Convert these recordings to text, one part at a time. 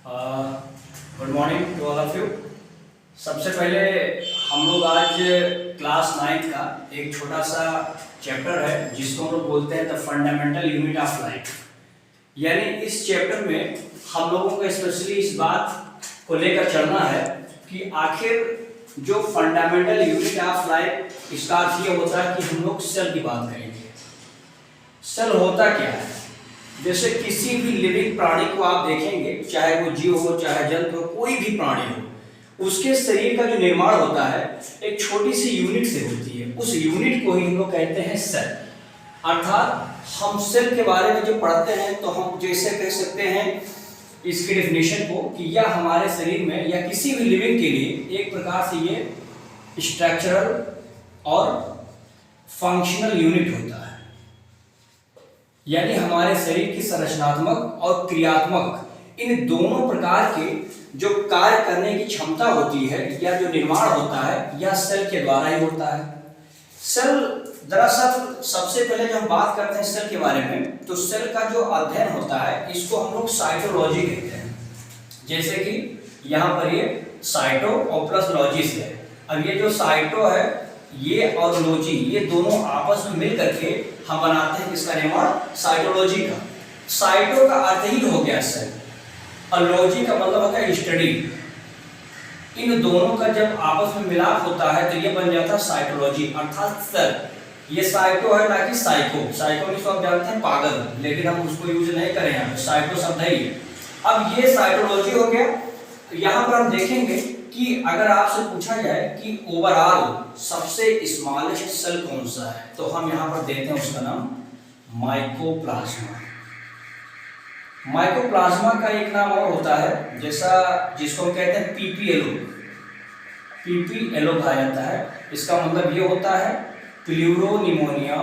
Good morning to all of you. सबसे पहले हम लोग आज क्लास 9th का एक छोटा सा चैप्टर है जिसको हम लोग बोलते हैं the fundamental unit of life. यानी इस चैप्टर में हम लोगों को स्पेशली इस बात को लेकर चलना है कि आखिर जो फंडामेंटल यूनिट ऑफ लाइफ, इसका अर्थ ये होता है कि हम लोग सेल की बात करेंगे। सेल होता क्या है? जैसे किसी भी लिविंग प्राणी को आप देखेंगे, चाहे वो जीव हो चाहे जंतु हो, कोई भी प्राणी हो, उसके शरीर का जो निर्माण होता है एक छोटी सी यूनिट से होती है। उस यूनिट को ही हम लोग कहते हैं सेल। अर्थात हम सेल के बारे में जो पढ़ते हैं तो हम जैसे कह सकते हैं इसकी डेफिनेशन को कि यह हमारे शरीर में या किसी भी लिविंग के लिए एक प्रकार से ये स्ट्रक्चरल और फंक्शनल यूनिट होता है। यानी हमारे शरीर की संरचनात्मक और क्रियात्मक इन दोनों प्रकार के जो कार्य करने की क्षमता होती है या जो निर्माण होता है यह सेल के द्वारा ही होता है। सेल दरअसल सबसे पहले जब हम बात करते हैं सेल के बारे में तो सेल का जो अध्ययन होता है इसको हम लोग साइटोलॉजी कहते हैं। जैसे कि यहाँ पर ये साइटो और प्लस लॉजिस है। अब ये जो साइटो है ये और लॉजी, ये दोनों आपस में मिल करके हम बनाते हैं किसका निर्माण? साइटोलॉजी का। साइटो का अर्थ ही हो गया सेल और लॉजी का मतलब होता है स्टडी। इन दोनों का जब आपस में मिलाप होता है तो ये बन जाता है साइटोलॉजी अर्थात सेल। ये साइटो है ना कि साइको। साइको में आप जानते हैं पागल, लेकिन हम उसको यूज नहीं करें यहाँ पे, साइको शब्द है ही। अब ये साइटोलॉजी हो गया। यहाँ पर हम देखेंगे कि अगर आपसे पूछा जाए कि ओवरऑल सबसे स्मॉलेस्ट सेल कौन सा है तो हम यहाँ पर देते हैं उसका नाम माइकोप्लाज्मा। माइकोप्लाज्मा का एक नाम और होता है जैसा जिसको हम कहते हैं पीपीएलओ। पीपीएलओ कहा जाता है। इसका मतलब ये होता है pleuropneumonia.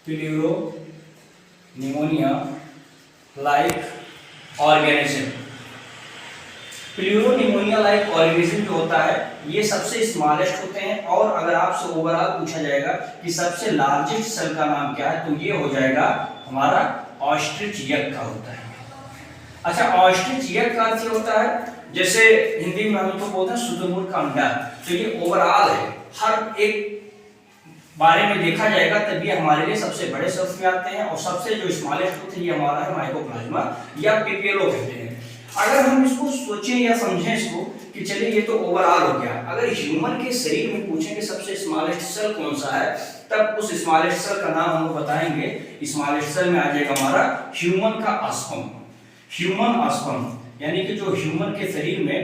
Pleuropneumonia like organism. Pleuropneumonia like organism जो होता है ये सबसे स्मॉलेस्ट होते हैं। और अगर आपसे ओवरऑल पूछा जाएगा कि सबसे लार्जेस्ट सेल का नाम क्या है तो ये हो जाएगा हमारा ऑस्ट्रिच यक का होता है। अच्छा, ऑस्ट्रिच यक का अर्थ होता है जैसे हिंदी में हम तो बोलते हैं शुतुरमुर्ग का अंडा। तो ये ओवरऑल है, हर एक बारे में देखा जाएगा तब ये हमारे लिए सबसे बड़े सेल्स में आते हैं और सबसे जो स्मॉलेस्ट होते हैं ये हमारा है माइकोप्लाज्मा या पीपीएलओ कहते हैं। अगर हम इसको सोचें या समझें इसको कि चलिए ये तो ओवरऑल हो गया, अगर ह्यूमन के शरीर में पूछें कि सबसे स्मॉलेस्ट सेल कौन सा है तब उस स्मॉलेस्ट सेल का नाम हम बताएंगे। स्मॉलेस्ट सेल में आ जाएगा हमारा ह्यूमन का अस्पम। ह्यूमन अस्पम यानी कि जो ह्यूमन के शरीर में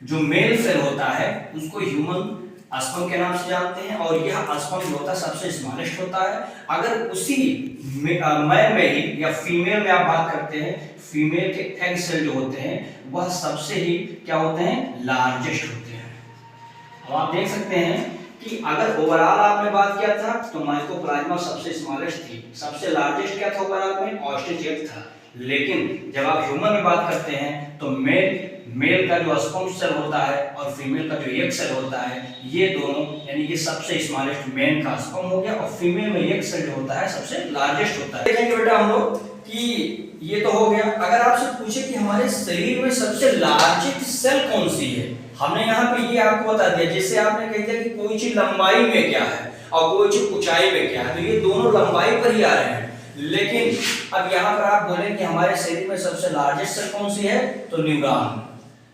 जो मेल सेल होता है उसको ह्यूमन अस्पम के नाम से जानते हैं। और यह अस्पम जो होता है सबसे स्मॉलेस्ट होता है। अगर उसी मेल में ही या फीमेल में आप बात करते हैं, फीमेल के एग सेल जो होते हैं वह सबसे ही क्या होते हैं? लार्जेस्ट होते हैं। अब आप देख सकते हैं कि अगर ओवरऑल आपने बात किया था तो माइकोप्लाज्मा सबसे स्मॉलेस्ट थी, सबसे लार्जेस्ट क्या था ओवरऑल में? ऑस्ट्रिच यक था। लेकिन जब आप ह्यूमन में बात करते हैं तो मेल का जो अस्पम सेल होता है और फीमेल का जो यक सेल होता है ये दोनों यानी कि सबसे स्मॉलेस्ट मेन का अस्पम हो गया और फीमेल में यक सेल जो होता है सबसे लार्जेस्ट होता है। देखेंगे बेटा हम लोग कि ये तो हो गया। अगर आपसे पूछे कि हमारे शरीर में सबसे लार्जेस्ट सेल कौन सी है, हमने यहाँ पे ये आपको बता दिया। जैसे आपने कह दिया कि कोई चीज लंबाई में क्या है और कोई चीज ऊंचाई में क्या है, तो ये दोनों लंबाई पर ही आ रहे हैं। लेकिन अब यहाँ पर आप बोले कि हमारे शरीर में सबसे लार्जेस्ट सेल कौन सी है तो न्यूरॉन।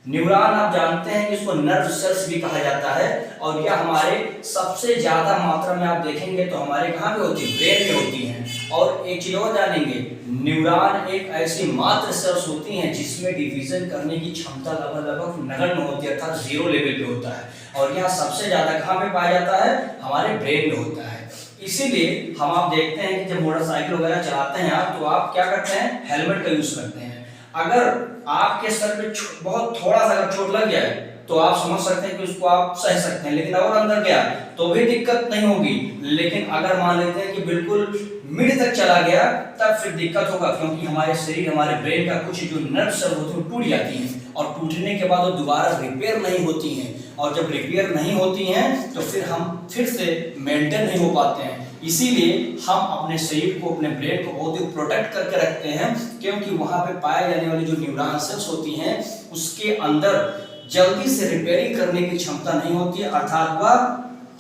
न्यूरॉन आप जानते हैं कि इसको नर्व सेल्स भी कहा जाता है और यह हमारे सबसे ज्यादा मात्रा में आप देखेंगे तो हमारे कहाँ पे होती है? ब्रेन में होती हैं। और एक चीज और जानेंगे, न्यूरॉन एक ऐसी मात्र सेल्स होती हैं जिसमें डिवीजन करने की क्षमता लगभग नगण्य होती है अर्थात 0 लेवल पे होता है। और यह सबसे ज्यादा कहाँ पे पाया जाता है? हमारे ब्रेन में होता है। इसीलिए हम आप देखते हैं कि जब मोटरसाइकिल वगैरह चलाते हैं आप तो आप क्या करते हैं? हेलमेट का यूज करते हैं। अगर आपके सर पे बहुत थोड़ा सा अगर चोट लग जाए तो आप समझ सकते हैं कि उसको आप सह सकते हैं, लेकिन अगर अंदर गया तो भी दिक्कत नहीं होगी। लेकिन अगर मान लेते हैं कि बिल्कुल मिड तक चला गया तब फिर दिक्कत होगा, क्योंकि हमारे शरीर हमारे ब्रेन का कुछ जो नर्व सेल होते हैं टूट जाती हैं और टूटने के बाद वो दोबारा रिपेयर नहीं होती हैं। और जब रिपेयर नहीं होती हैं तो फिर हम फिर से मेंटेन नहीं हो पाते हैं। इसीलिए हम अपने शरीर को, अपने ब्रेन को बहुत ही प्रोटेक्ट करके रखते हैं, क्योंकि वहां पे पाए जाने वाली जो न्यूरॉन सेल्स होती हैं उसके अंदर जल्दी से रिपेयरिंग करने की क्षमता नहीं होती है, अर्थात वह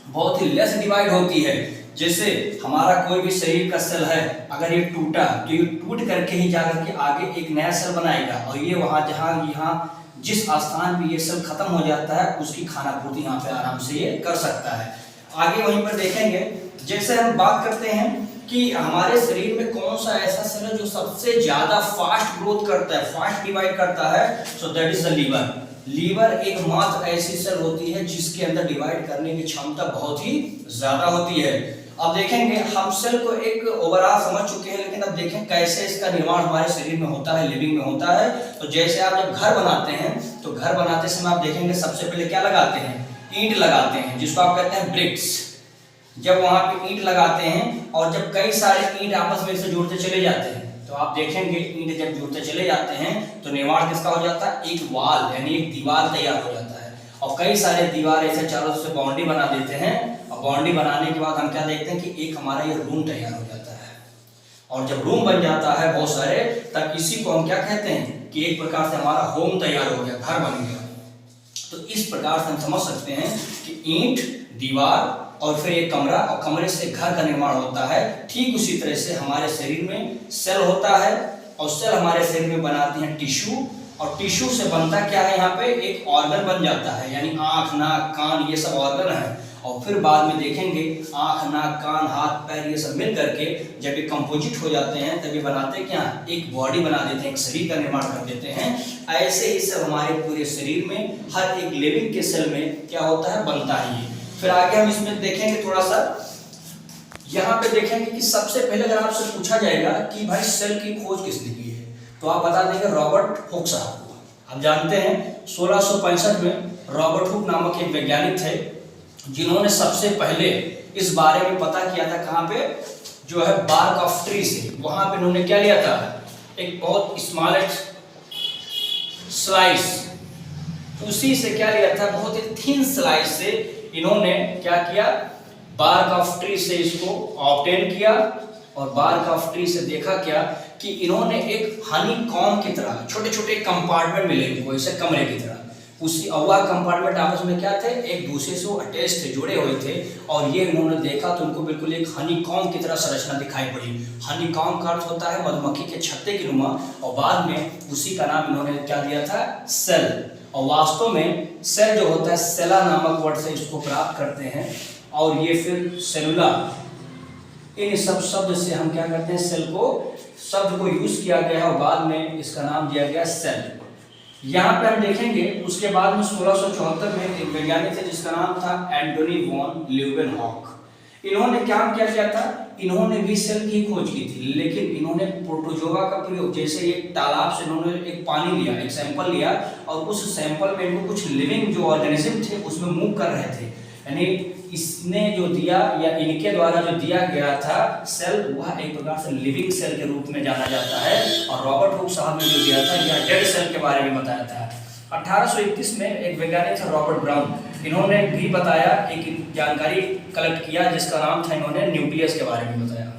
बहुत ही लेस डिवाइड होती है। जैसे हमारा कोई भी शरीर का सेल है, अगर ये टूटा तो ये टूट करके ही जाकर के आगे एक नया सेल बनाएगा, और ये वहां जहां यहाँ जिस स्थान पे ये सेल खत्म हो जाता है उसकी खानापूर्ति यहाँ पे आराम से ये कर सकता है। आगे वहीं पर देखेंगे, जैसे हम बात करते हैं कि हमारे शरीर में कौन सा ऐसा सेल है जो सबसे ज्यादा फास्ट ग्रोथ करता है, फास्ट डिवाइड करता है, so that is the liver. Liver एकमात्र ऐसी सेल होती है जिसके अंदर डिवाइड करने की क्षमता बहुत ही ज्यादा होती है। अब देखेंगे, हम सेल को एक ओवरऑल समझ चुके हैं, लेकिन अब देखें कैसे इसका निर्माण हमारे शरीर में होता है, लिविंग में होता है। तो जैसे आप जब घर बनाते हैं तो घर बनाते समय आप देखेंगे सबसे पहले क्या लगाते हैं, ईंट लगाते हैं, जिसको आप कहते हैं ब्रिक्स। जब वहां पे ईंट लगाते हैं और जब कई सारे ईंट आपस में से जुड़ते चले जाते हैं तो आप देखेंगे ईंट जब जुड़ते चले जाते हैं तो निर्माण किसका हो जाता है, एक वॉल यानी एक दीवार तैयार हो जाता है। और कई सारे दीवार ऐसे चारों से बाउंड्री बना देते हैं, और बाउंड्री बनाने के बाद हम क्या देखते हैं कि एक हमारा ये रूम तैयार हो जाता है। और जब रूम बन जाता है बहुत सारे, तब इसी को हम क्या कहते हैं कि एक प्रकार से हमारा होम तैयार हो गया, घर बन गया। तो इस प्रकार से हम समझ सकते हैं कि ईंट, दीवार और फिर एक कमरा, और कमरे से घर का निर्माण होता है। ठीक उसी तरह से हमारे शरीर में सेल होता है, और सेल हमारे शरीर में बनाती हैं टिश्यू, और टिश्यू से बनता क्या है, यहाँ पे एक ऑर्गन बन जाता है, यानी आंख, नाक, कान, ये सब ऑर्गन है। और फिर बाद में देखेंगे आंख, नाक, कान, हाथ, पैर ये सब मिल करके जब ये कंपोजिट हो जाते हैं तब ये बनाते क्या, एक बॉडी बना देते हैं, एक शरीर का निर्माण कर देते हैं। ऐसे ही सब हमारे पूरे शरीर में हर एक लिविंग के सेल में क्या होता है, बनता है ये। फिर आगे हम इसमें देखेंगे थोड़ा सा, यहाँ पे देखेंगे कि सबसे पहले अगर आपसे पूछा जाएगा कि भाई सेल की खोज किसने की है, तो आप बता देंगे रॉबर्ट हुक साहब को। आप जानते हैं 1665 में रॉबर्ट हुक नामक एक वैज्ञानिक थे जिन्होंने सबसे पहले इस बारे में पता किया था, कहाँ पे, जो है बार्क ऑफ ट्री से। वहां पे इन्होंने क्या लिया था, एक बहुत स्मॉलेस्ट स्लाइस, उसी से क्या लिया था, बहुत ही थिन स्लाइस से इन्होंने क्या किया, बार्क ऑफ ट्री से इसको ऑब्टेन किया। और बार्क ऑफ ट्री से देखा क्या कि इन्होंने एक हनी कॉम्ब की तरह छोटे छोटे कंपार्टमेंट मिले इनको, ऐसे कमरे की तरह। उसी अवा कंपार्टमेंट आपस में क्या थे, एक दूसरे से अटैच थे, जुड़े हुए थे। और ये इन्होंने देखा तो उनको बिल्कुल एक हनी कॉम्ब की तरह संरचना दिखाई पड़ी। हनी कॉम्ब का अर्थ होता है मधुमक्खी के छत्ते की नुमा, और बाद में उसी का नाम इन्होंने क्या दिया था, सेल। और वास्तव में सेल जो होता है, सेला नामक वर्ड से इसको प्राप्त करते हैं, और ये फिर सेलुला, इन सब शब्द से हम क्या करते हैं, सेल को, शब्द को यूज किया गया है और बाद में इसका नाम दिया गया सेल। यहाँ पे हम देखेंगे उसके बाद में 1674 में एक वैज्ञानिक थे जिसका नाम था एंटोनी वॉन ल्यूवेनहॉक। इन्होंने क्या किया था, इन्होंने भी सेल की खोज की थी, लेकिन इन्होंने प्रोटोजोआ का प्रयोग, जैसे एक तालाब से इन्होंने एक पानी लिया, एक सैंपल लिया, और उस सैंपल में इनको कुछ लिविंग जो ऑर्गेनिज्म थे उसमें मूव कर रहे थे, यानी इसने जो दिया या इनके द्वारा जो दिया गया था सेल, वह एक प्रकार से लिविंग सेल के रूप में जाना जाता है। और रॉबर्ट हुक साहब ने जो दिया था यह डेड सेल के बारे में बताया था। 1831 में एक वैज्ञानिक था रॉबर्ट ब्राउन, इन्होंने भी बताया, एक जानकारी कलेक्ट किया जिसका नाम था, इन्होंने न्यूक्लियस के बारे में बताया।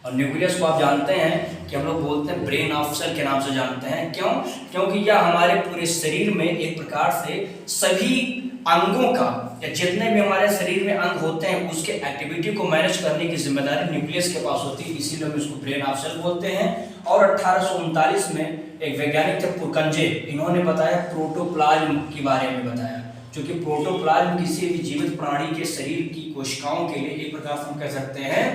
और न्यूक्लियस को आप जानते हैं कि हम लोग बोलते हैं ब्रेन ऑफ सेल के नाम से जानते हैं। क्यों? क्योंकि यह हमारे पूरे शरीर में एक प्रकार से सभी अंगों का, या जितने भी हमारे शरीर में अंग होते हैं उसके एक्टिविटी को मैनेज करने की जिम्मेदारी न्यूक्लियस के पास होती है, इसीलिए हम इसको ब्रेन ऑफ सेल बोलते हैं। और 1839 में एक वैज्ञानिक थे पुरकंजे, इन्होंने बताया प्रोटोप्लाज्म के बारे में बताया, क्योंकि प्रोटोप्लाज्म किसी भी जीवित प्राणी के शरीर की कोशिकाओं के लिए एक प्रकार से हम कह सकते हैं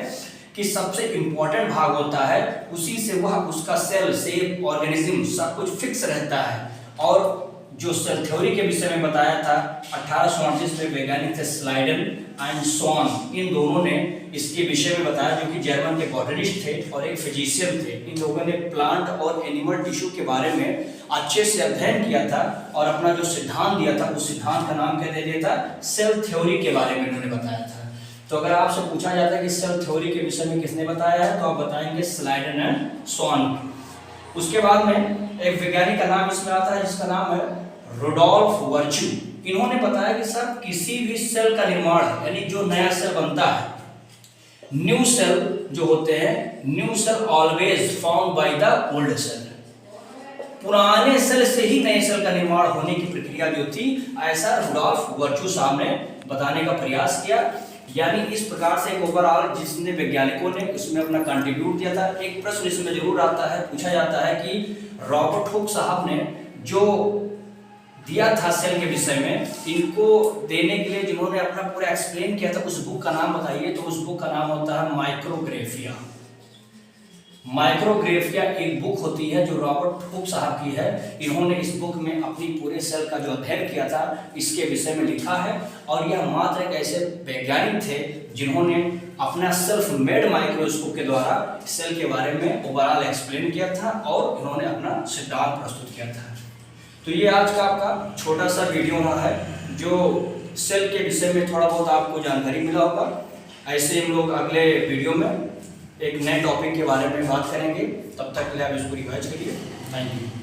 कि सबसे इंपॉर्टेंट भाग होता है, उसी से वह उसका सेल, शेप, ऑर्गेनिज्म सब कुछ फिक्स रहता है। और जो सेल थ्योरी के विषय में बताया था 1838 में वैज्ञानिक थे स्लाइडन एंड स्वान, इन दोनों ने इसके विषय में बताया, जो कि जर्मन के बॉटनिस्ट थे और एक फिजिशियन थे। इन लोगों ने प्लांट और एनिमल टिश्यू के बारे में अच्छे से अध्ययन किया था और अपना जो सिद्धांत दिया था उस सिद्धांत का नाम क्या दे दिया था, सेल थ्योरी के बारे में इन्होंने बताया था। तो अगर आपसे पूछा जाता है कि सेल थ्योरी के विषय में किसने बताया है, तो आप बताएंगे स्लाइडन एंड स्वान। उसके बाद में एक वैज्ञानिक का नाम इसमें आता है जिसका नाम है रुडोल्फ वर्च्यू। इन्होंने बताया कि सर किसी भी सेल का निर्माण, यानी जो नया सेल बनता है, न्यू सेल जो होते हैं, new cell always form by the old cell, पुराने सेल से ही नए सेल का निर्माण होने की प्रक्रिया जो थी, ऐसा रुडॉल्फ वर्चू साहब ने बताने का प्रयास किया। यानी इस प्रकार से एक ओवरऑल जिसने वैज्ञानिकों ने उसमें अपना कंट्रीब्यूट दिया था। एक प्रश्न इसमें जरूर आता है, पूछा जाता है कि रॉबर्ट हुक साहब ने जो दिया था सेल के विषय में, इनको देने के लिए जिन्होंने अपना पूरा एक्सप्लेन किया था, उस बुक का नाम बताइए। तो उस बुक का नाम होता है माइक्रोग्राफिया। माइक्रोग्राफिया एक बुक होती है जो रॉबर्ट हुक साहब की है। इन्होंने इस बुक में अपनी पूरे सेल का जो अध्ययन किया था इसके विषय में लिखा है। और यह मात्र एक ऐसे वैज्ञानिक थे जिन्होंने अपना सेल्फ मेड माइक्रोस्कोप के द्वारा सेल के बारे में ओवरऑल एक्सप्लेन किया था और इन्होंने अपना सिद्धांत प्रस्तुत किया था। तो ये आज का आपका छोटा सा वीडियो रहा है जो सेल के विषय में थोड़ा बहुत आपको जानकारी मिला होगा। ऐसे हम लोग अगले वीडियो में एक नए टॉपिक के बारे में बात करेंगे। तब तक के लिए आप इसको रिवाइज करिए। Thank you.